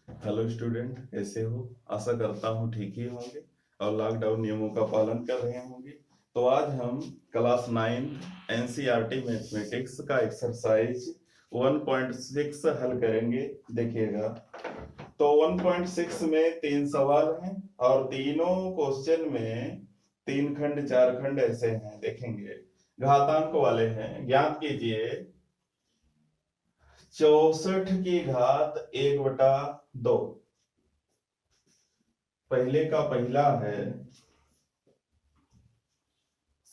Hello student, कैसे हो? आशा करता हूँ ठीक ही होंगे और लॉकडाउन नियमों का पालन कर रहे होंगे। तो आज हम क्लास 9 एनसीईआरटी मैथमेटिक्स का एक्सरसाइज 1.6 हल करेंगे। देखिएगा, तो 1.6 में 3 सवाल हैं और तीनों क्वेश्चन में 3 खंड 4 खंड ऐसे हैं। देखेंगे, घातांक वाले हैं। ज्ञात कीजिए 64 की घात 1/2। पहले का पहला है,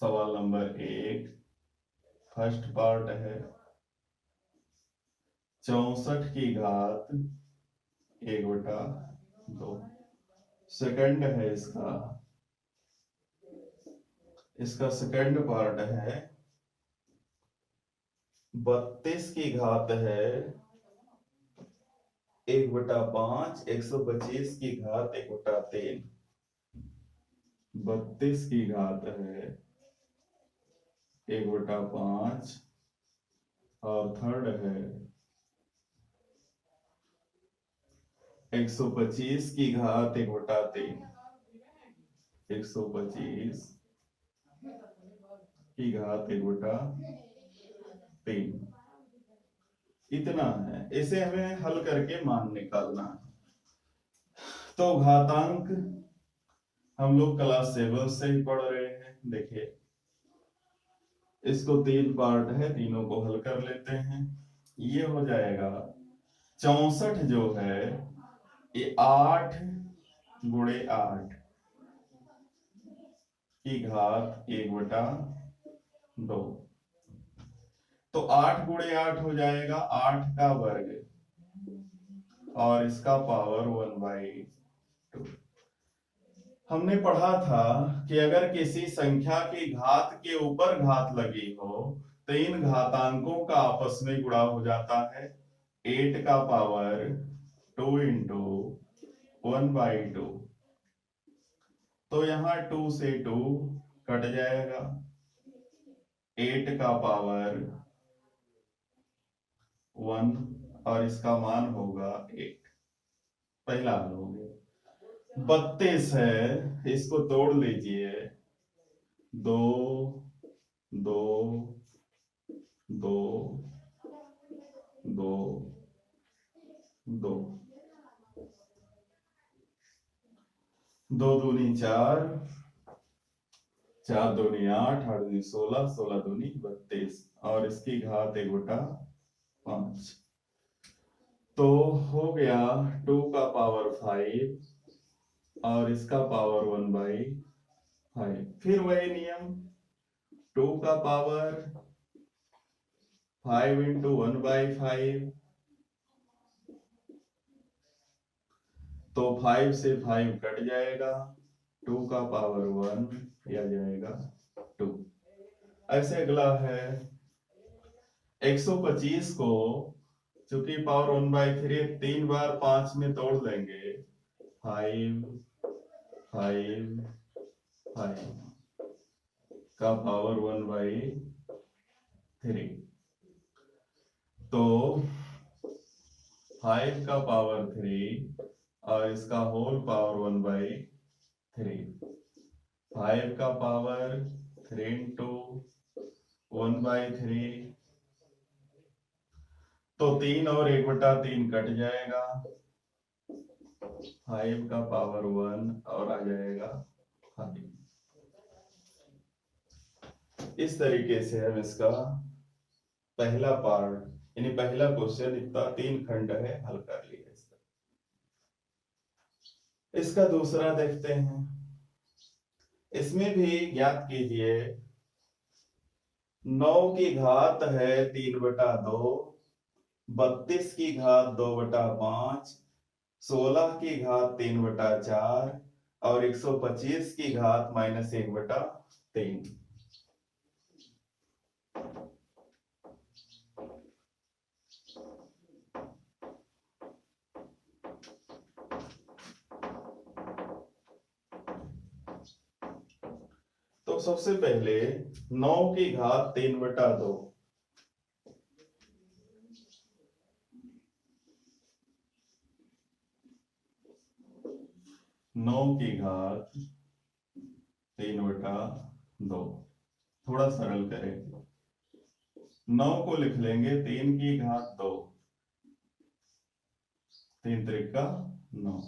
सवाल नंबर 1, फर्स्ट पार्ट है 64 की घात 1/2। सेकंड है इसका इसका सेकंड पार्ट है 32 की घात है 1/5। 125 की घात 1/3। 32 की घात है 1/5 और थर्ड है 125 की घात 1/3। 125 की घात 1/3। इतना है। इसे हमें हल करके मान निकालना है। तो घातांक हम लोग क्लास 7 से ही पढ़ रहे हैं। देखिए, इसको 3 पार्ट है, तीनों को हल कर लेते हैं। ये हो जाएगा 64 जो है ये 8 × 8 की घात 1/2। तो 8 × 8 हो जाएगा 8 का वर्ग और इसका पावर 1/2। हमने पढ़ा था कि अगर किसी संख्या की घात के ऊपर घात लगी हो तो इन घातांकों का आपस में गुणा हो जाता है। 8 का पावर 2 × 1/2। तो यहाँ 2 से 2 कट जाएगा। 8 का पावर 1 और इसका मान होगा 8। पहला हल हो गया। 32 है, इसको तोड़ लीजिए। 2 2 2 2 2 2 दूनी 4, 4 दूनी 8, 8 दूनी 16, 16 दूनी 32 और इसकी घात 1/5। तो हो गया 2 का पावर 5 और इसका पावर 1/5। फिर वही नियम, 2 का पावर 5 × 1/5। तो 5 से 5 कट जाएगा। 2 का पावर 1 आ जाएगा 2। ऐसे अगला है 125 को, चूंकि पावर 1/3 3 बार 5 में तोड़ लेंगे। 5 5 5 का पावर 1/3। तो 5 का पावर 3 और इसका होल पावर 1/3। 5 का पावर 3 × 1/3। तो 3 और 1/3 कट जाएगा। 5 का पावर 1 और आ जाएगा 5। इस तरीके से हम इसका पहला पार्ट यानी पहला क्वेश्चन, इतना 3 खंड है, हल कर लिया। इसका दूसरा देखते हैं। इसमें भी ज्ञात कीजिए 9 की घात है 3/2। 32 की घात 2/5। 16 की घात 3/4 और 125 की घात -1/3। तो सबसे पहले 9 की घात 3/2। 9 की घात 3/2। थोड़ा सरल करेंगे, 9 को लिख लेंगे 3 की घात 2, 3 त्रिका 9,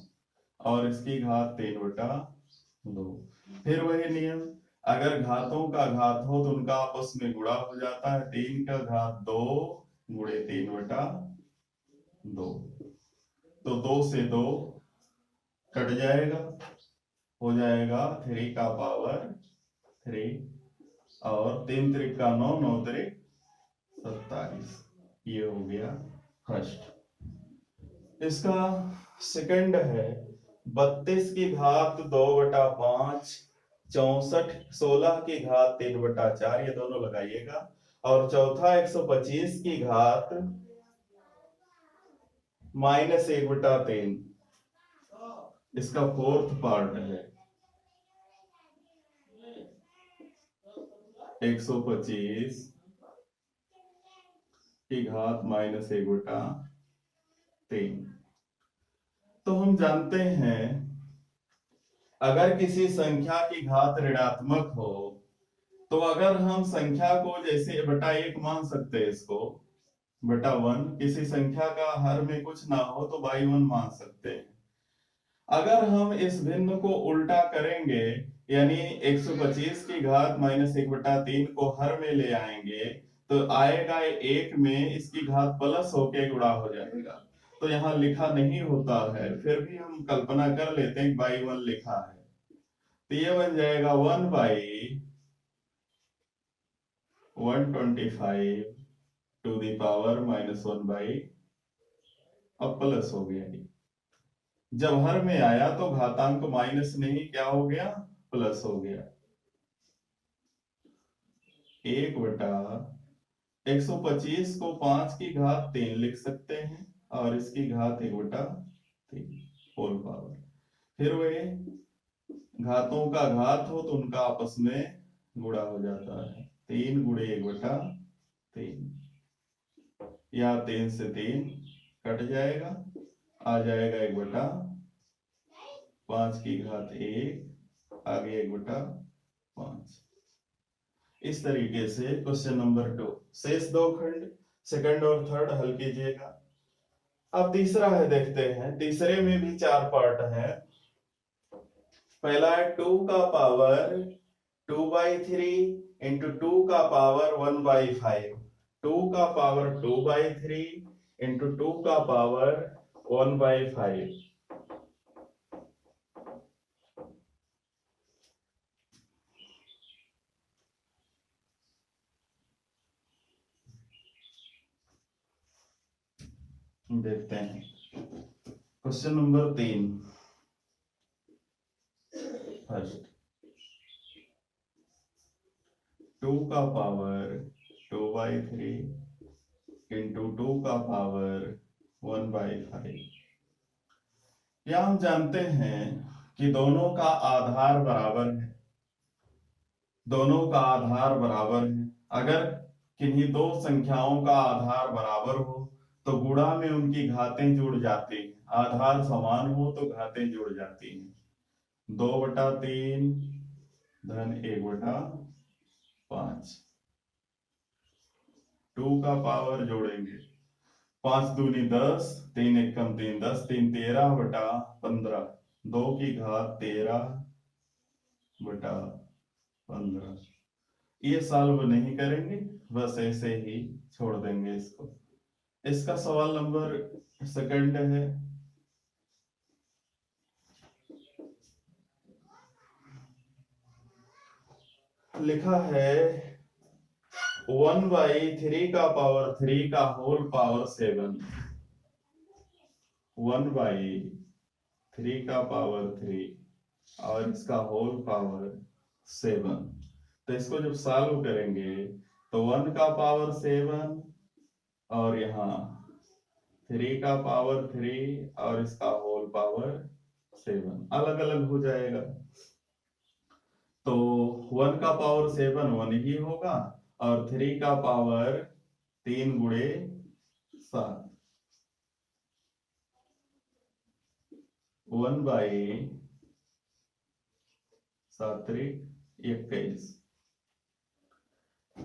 और इसकी घात 3/2। फिर वही नियम, अगर घातों का घात हो तो उनका आपस में गुणा हो जाता है। 3 का घात 2 गुणे 3/2, तो 2 से 2 कट जाएगा, हो जाएगा 3 का पावर 3, और 3 त्रिका 9, 9 त्रिक 27। ये हो गया फर्स्ट। इसका सेकंड है 32 की घात 2/5, 64, 16 की घात 3/4, ये दोनों लगाइएगा। और चौथा 125 की घात -1/3, इसका फोर्थ पार्ट है 125 की घात -1/3। तो हम जानते हैं अगर किसी संख्या की घात ऋणात्मक हो तो अगर हम संख्या को जैसे बटा 1 मान सकते हैं, इसको बटा 1, किसी संख्या का हर में कुछ ना हो तो बाई 1 मान सकते हैं। अगर हम इस भिन्न को उल्टा करेंगे, यानी 125 की घात -1/3 को हर में ले आएंगे, तो आएगा 1 में इसकी घात प्लस होके गुणा हो जाएगा। तो यहाँ लिखा नहीं होता है, फिर भी हम कल्पना कर लेते हैं बाई 1 लिखा है, तो ये बन जाएगा 1/125 टू दी पावर -1/, अब प्लस हो गया। जब हर में आया तो घातांक माइनस नहीं, क्या हो गया, प्लस हो गया। 1/125 को 5 की घात 3 लिख सकते हैं, और इसकी घात 1/3 होल पावर। फिर वे घातों का घात हो तो उनका आपस में गुणा हो जाता है, 3 गुणे 1/3, या 3 से 3 कट जाएगा, आ जाएगा 1/5 की घात 1, आगे 1/5। इस तरीके से क्वेश्चन नंबर 2 शेष 2 खंड सेकंड और थर्ड हल कीजिएगा। अब तीसरा है, देखते हैं। तीसरे में भी 4 पार्ट है। पहला है 2 का पावर 2/3 इंटू 2 का पावर 1/5, 2 का पावर 2/3 इंटू 2 का पावर 1/5। देखते हैं क्वेश्चन नंबर 3। फर्स्ट 2 का पावर 2/3 इंटू 2 का पावर 1/5। या हम जानते हैं कि दोनों का आधार बराबर है, दोनों का आधार बराबर है। अगर किन्हीं दो संख्याओं का आधार बराबर हो तो गुणा में उनकी घातें जुड़ जाती हैं, आधार समान हो तो घातें जुड़ जाती हैं। 2/3 धन 1/5, 2 का पावर जोड़ेंगे, 5 दूनी 10, 3 एकम 3 10, 3 13/15, 2 की घात 13/15। ये सॉल्व नहीं करेंगे, बस ऐसे ही छोड़ देंगे इसको। इसका सवाल नंबर सेकंड है। लिखा है 1/3 का पावर 3 का होल पावर 7, 1/3 का पावर 3 और इसका होल पावर 7। तो इसको जब सॉल्व करेंगे तो 1 का पावर 7 और यहाँ 3 का पावर 3 और इसका होल पावर 7 अलग अलग हो जाएगा। तो 1 का पावर 7 1 ही होगा, और 3 का पावर 3 गुणे 7, 1/3 7 3 21।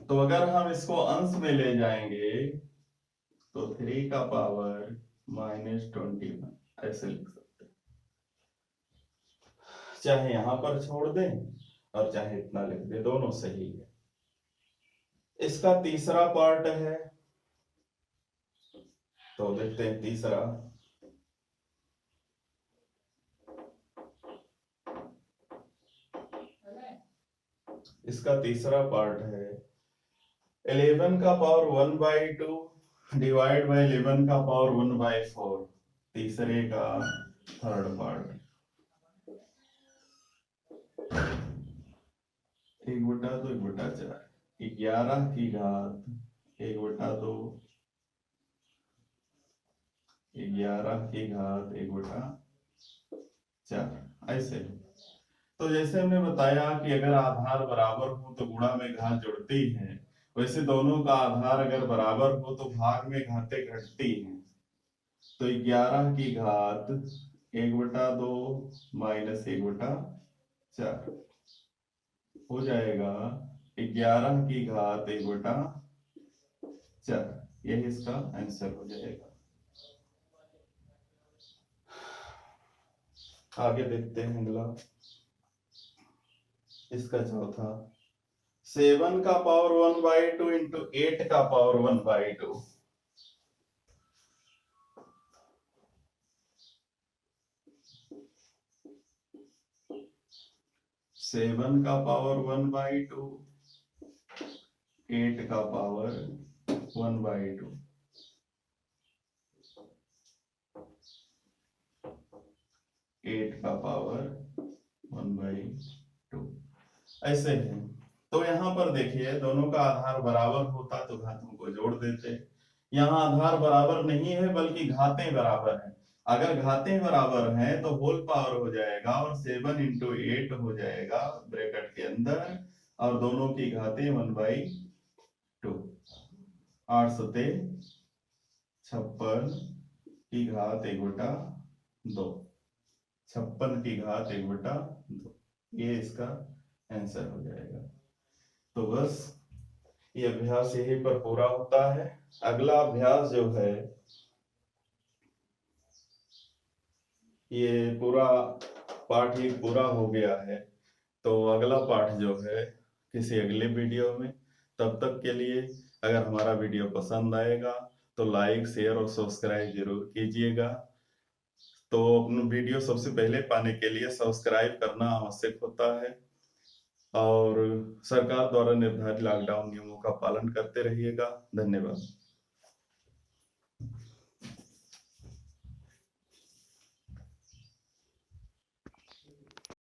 तो अगर हम इसको अंश में ले जाएंगे तो 3 का पावर -21 ऐसे लिख सकते हैं। चाहे यहां पर छोड़ दें और चाहे इतना लिख दें, दोनों सही है। इसका तीसरा पार्ट है, तो देखते हैं तीसरा। इसका तीसरा पार्ट है 11 का पावर 1/2 डिवाइड बाय 11 का पावर 1/4। तीसरे का थर्ड पार्ट 1/2 1/4 11 की घात 1/2 11 की घात 1/4 ऐसे। तो जैसे हमने बताया कि अगर आधार बराबर हो तो गुणा में घात जुड़ती है, वैसे दोनों का आधार अगर बराबर हो तो भाग में घातें घटती हैं। तो 11 की घात 1/2 माइनस 1/4 हो जाएगा 11 की घात 1/4। यही इसका आंसर हो जाएगा। आगे देखते हैं अगला। इसका चौथा 7 का पावर 1/2 इंटू 8 का पावर 1/2। 7 का पावर 1/2 8 का पावर 1/2 8 का पावर 1/2 ऐसे है। तो यहाँ पर देखिए दोनों का आधार बराबर होता तो घातों को जोड़ देते। यहाँ आधार बराबर नहीं है बल्कि घातें बराबर हैं। अगर घातें बराबर हैं तो होल पावर हो जाएगा और 7 इंटू 8 हो जाएगा ब्रैकेट के अंदर, और दोनों की घातें 1/2। 8 सते 56 की घात 1/2 56 की घात 1/2 ये इसका आंसर हो जाएगा। तो बस ये अभ्यास यहीं पर पूरा होता है। अगला अभ्यास जो है ये पूरा पाठ ही पूरा हो गया है। तो अगला पाठ जो है किसी अगले वीडियो में। तब तक के लिए अगर हमारा वीडियो पसंद आएगा तो लाइक शेयर और सब्सक्राइब जरूर कीजिएगा। तो अपना वीडियो सबसे पहले पाने के लिए सब्सक्राइब करना आवश्यक होता है, और सरकार द्वारा निर्धारित लॉकडाउन नियमों का पालन करते रहिएगा। धन्यवाद।